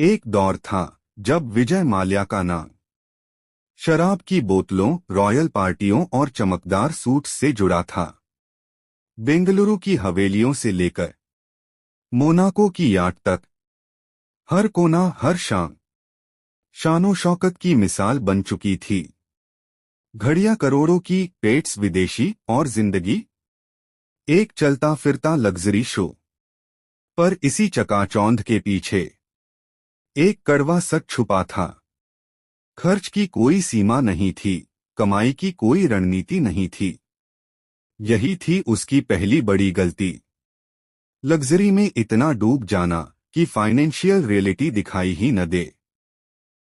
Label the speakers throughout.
Speaker 1: एक दौर था जब विजय माल्या का नाम शराब की बोतलों, रॉयल पार्टियों और चमकदार सूट्स से जुड़ा था। बेंगलुरु की हवेलियों से लेकर मोनाको की याट तक हर कोना हर शाम शानो शौकत की मिसाल बन चुकी थी। घड़ियां करोड़ों की, पेट्स विदेशी और जिंदगी एक चलता फिरता लग्जरी शो। पर इसी चकाचौंध के पीछे एक कड़वा सच छुपा था। खर्च की कोई सीमा नहीं थी, कमाई की कोई रणनीति नहीं थी। यही थी उसकी पहली बड़ी गलती, लग्जरी में इतना डूब जाना कि फाइनेंशियल रियलिटी दिखाई ही न दे।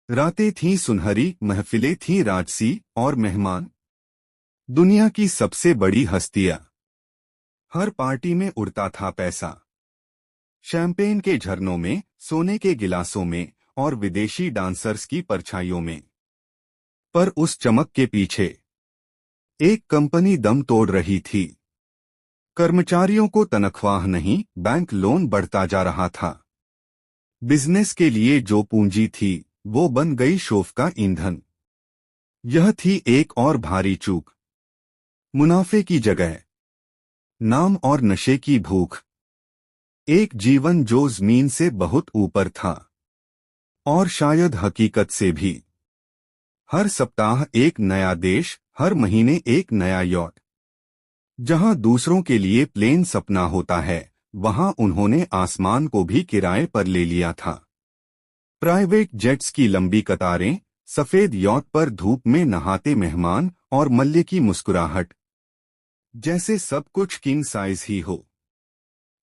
Speaker 1: रातें थीं सुनहरी, महफिलें थीं राजसी और मेहमान दुनिया की सबसे बड़ी हस्तियां। हर पार्टी में उड़ता था पैसा, शैंपेन के झरनों में, सोने के गिलासों में और विदेशी डांसर्स की परछाइयों में। पर उस चमक के पीछे एक कंपनी दम तोड़ रही थी। कर्मचारियों को तनख्वाह नहीं, बैंक लोन बढ़ता जा रहा था। बिजनेस के लिए जो पूंजी थी वो बन गई शोफ का ईंधन। यह थी एक और भारी चूक, मुनाफे की जगह नाम और नशे की भूख। एक जीवन जो जमीन से बहुत ऊपर था और शायद हकीकत से भी। हर सप्ताह एक नया देश, हर महीने एक नया यॉट। जहां दूसरों के लिए प्लेन सपना होता है, वहां उन्होंने आसमान को भी किराए पर ले लिया था। प्राइवेट जेट्स की लंबी कतारें, सफेद यॉट पर धूप में नहाते मेहमान और मल्य की मुस्कुराहट, जैसे सब कुछ किंग साइज ही हो।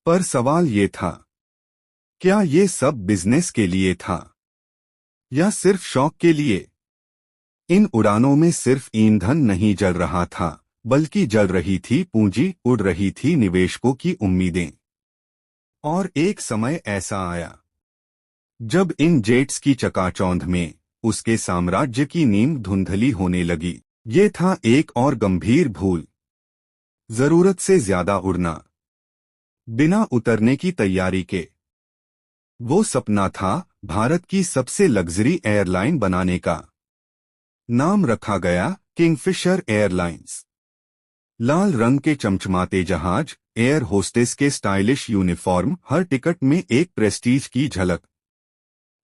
Speaker 1: पर सवाल ये था, क्या ये सब बिजनेस के लिए था या सिर्फ शौक के लिए? इन उड़ानों में सिर्फ ईंधन नहीं जल रहा था, बल्कि जल रही थी पूंजी, उड़ रही थी निवेशकों की उम्मीदें। और एक समय ऐसा आया जब इन जेट्स की चकाचौंध में उसके साम्राज्य की नींव धुंधली होने लगी। ये था एक और गंभीर भूल, जरूरत से ज्यादा उड़ना, बिना उतरने की तैयारी के। वो सपना था भारत की सबसे लग्जरी एयरलाइन बनाने का। नाम रखा गया किंगफिशर एयरलाइंस। लाल रंग के चमचमाते जहाज, एयर होस्टेस के स्टाइलिश यूनिफॉर्म, हर टिकट में एक प्रेस्टीज की झलक।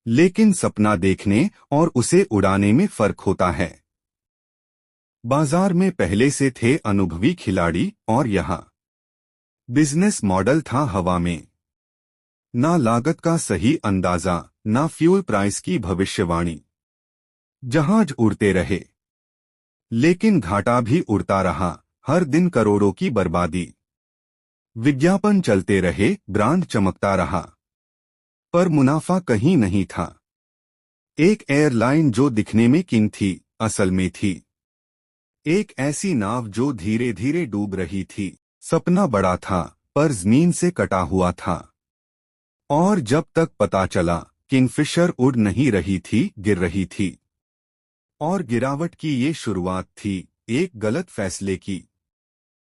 Speaker 1: लेकिन सपना देखने और उसे उड़ाने में फर्क होता है। बाजार में पहले से थे अनुभवी खिलाड़ी और यहाँ बिजनेस मॉडल था हवा में। ना लागत का सही अंदाजा, ना फ्यूल प्राइस की भविष्यवाणी। जहाज उड़ते रहे, लेकिन घाटा भी उड़ता रहा। हर दिन करोड़ों की बर्बादी। विज्ञापन चलते रहे, ब्रांड चमकता रहा, पर मुनाफा कहीं नहीं था। एक एयरलाइन जो दिखने में किंग थी, असल में थी एक ऐसी नाव जो धीरे धीरे डूब रही थी। सपना बड़ा था, पर जमीन से कटा हुआ था। और जब तक पता चला, किंगफिशर उड़ नहीं रही थी, गिर रही थी। और गिरावट की ये शुरुआत थी एक गलत फैसले की।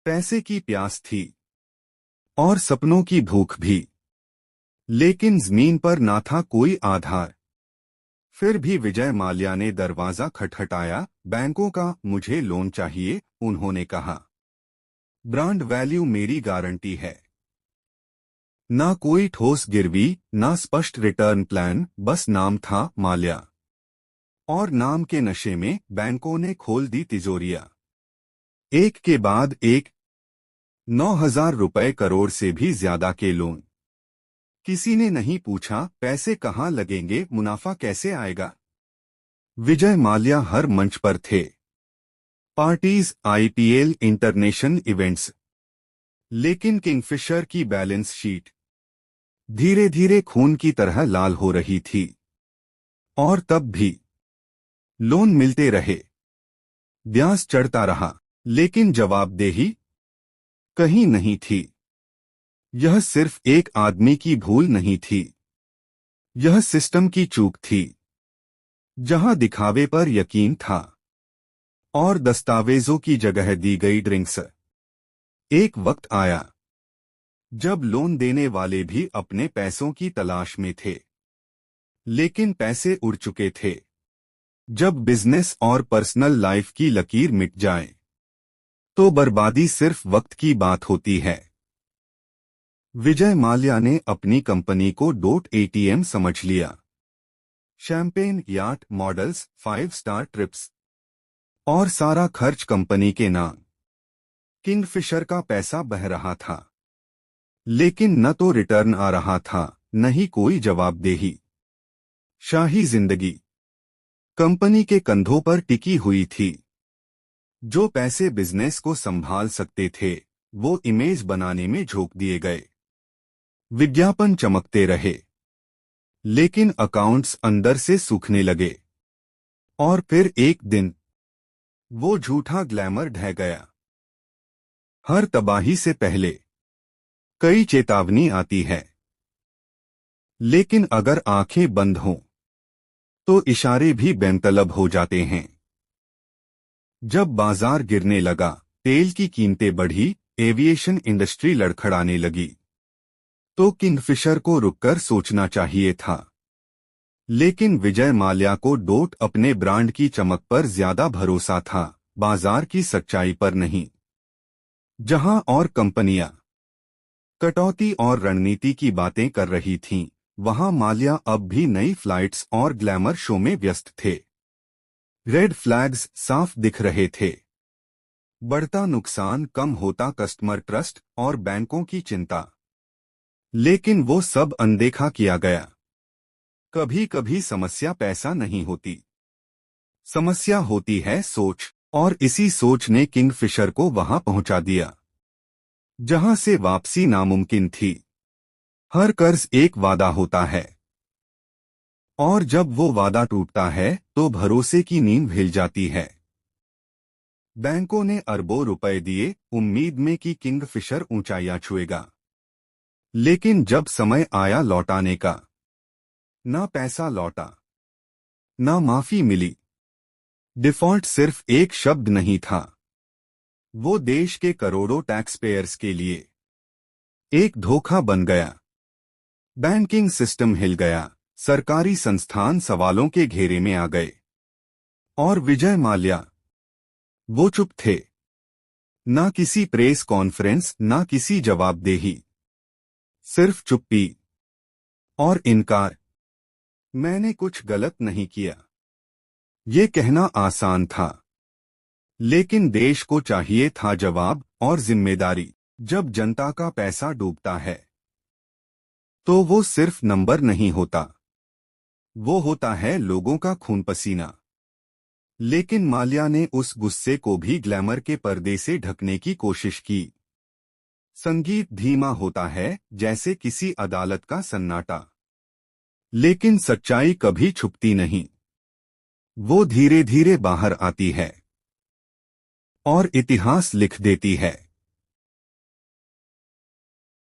Speaker 1: पैसे की प्यास थी और सपनों की भूख भी, लेकिन जमीन पर ना था कोई आधार। फिर भी विजय माल्या ने दरवाजा खटखटाया। बैंकों का, मुझे लोन चाहिए, उन्होंने कहा। ब्रांड वैल्यू मेरी गारंटी है। ना कोई ठोस गिरवी, ना स्पष्ट रिटर्न प्लान, बस नाम था माल्या। और नाम के नशे में बैंकों ने खोल दी तिजोरियां, एक के बाद एक। 9,000 रुपए, करोड़ से भी ज्यादा के लोन। किसी ने नहीं पूछा पैसे कहाँ लगेंगे, मुनाफा कैसे आएगा। विजय माल्या हर मंच पर थे, पार्टीज, आईपीएल, इंटरनेशनल इवेंट्स। लेकिन किंगफिशर की बैलेंस शीट धीरे धीरे खून की तरह लाल हो रही थी। और तब भी लोन मिलते रहे, ब्याज चढ़ता रहा, लेकिन जवाबदेही कहीं नहीं थी। यह सिर्फ एक आदमी की भूल नहीं थी, यह सिस्टम की चूक थी। जहां दिखावे पर यकीन था और दस्तावेजों की जगह दी गई ड्रिंक्स। एक वक्त आया जब लोन देने वाले भी अपने पैसों की तलाश में थे, लेकिन पैसे उड़ चुके थे। जब बिजनेस और पर्सनल लाइफ की लकीर मिट जाए तो बर्बादी सिर्फ वक्त की बात होती है। विजय माल्या ने अपनी कंपनी को डॉट एटीएम समझ लिया। Champagne, yacht, models, 5 star trips और सारा खर्च कंपनी के नाम। किंगफिशर का पैसा बह रहा था, लेकिन न तो रिटर्न आ रहा था, न ही कोई जवाबदेही। शाही जिंदगी कंपनी के कंधों पर टिकी हुई थी। जो पैसे बिजनेस को संभाल सकते थे वो इमेज बनाने में झोंक दिए गए। विज्ञापन चमकते रहे, लेकिन अकाउंट्स अंदर से सूखने लगे। और फिर एक दिन वो झूठा ग्लैमर ढह गया। हर तबाही से पहले कई चेतावनी आती है, लेकिन अगर आंखें बंद हों तो इशारे भी बेमतलब हो जाते हैं। जब बाजार गिरने लगा, तेल की कीमतें बढ़ी, एविएशन इंडस्ट्री लड़खड़ाने लगी, तो किंगफिशर को रुककर सोचना चाहिए था। लेकिन विजय माल्या को डॉट अपने ब्रांड की चमक पर ज्यादा भरोसा था, बाजार की सच्चाई पर नहीं। जहां और कंपनियां कटौती और रणनीति की बातें कर रही थीं, वहां माल्या अब भी नई फ्लाइट्स और ग्लैमर शो में व्यस्त थे। रेड फ्लैग्स साफ दिख रहे थे। बढ़ता नुकसान, कम होता कस्टमर ट्रस्ट और बैंकों की चिंता। लेकिन वो सब अनदेखा किया गया। कभी कभी समस्या पैसा नहीं होती, समस्या होती है सोच, और इसी सोच ने किंगफिशर को वहां पहुंचा दिया जहां से वापसी नामुमकिन थी। हर कर्ज एक वादा होता है, और जब वो वादा टूटता है तो भरोसे की नींद हिल जाती है। बैंकों ने अरबों रुपए दिए, उम्मीद में कि किंगफिशर ऊंचाइयां छुएगा। लेकिन जब समय आया लौटाने का, ना पैसा लौटा, ना माफी मिली। डिफॉल्ट सिर्फ एक शब्द नहीं था, वो देश के करोड़ों टैक्स पेयर्स के लिए एक धोखा बन गया। बैंकिंग सिस्टम हिल गया, सरकारी संस्थान सवालों के घेरे में आ गए। और विजय माल्या, वो चुप थे। ना किसी प्रेस कॉन्फ्रेंस, ना किसी जवाबदेही, सिर्फ चुप्पी और इनकार। मैंने कुछ गलत नहीं किया, ये कहना आसान था, लेकिन देश को चाहिए था जवाब और जिम्मेदारी। जब जनता का पैसा डूबता है तो वो सिर्फ नंबर नहीं होता, वो होता है लोगों का खून पसीना। लेकिन माल्या ने उस गुस्से को भी ग्लैमर के पर्दे से ढकने की कोशिश की। संगीत धीमा होता है, जैसे किसी अदालत का सन्नाटा, लेकिन सच्चाई कभी छुपती नहीं, वो धीरे धीरे बाहर आती है और इतिहास लिख देती है।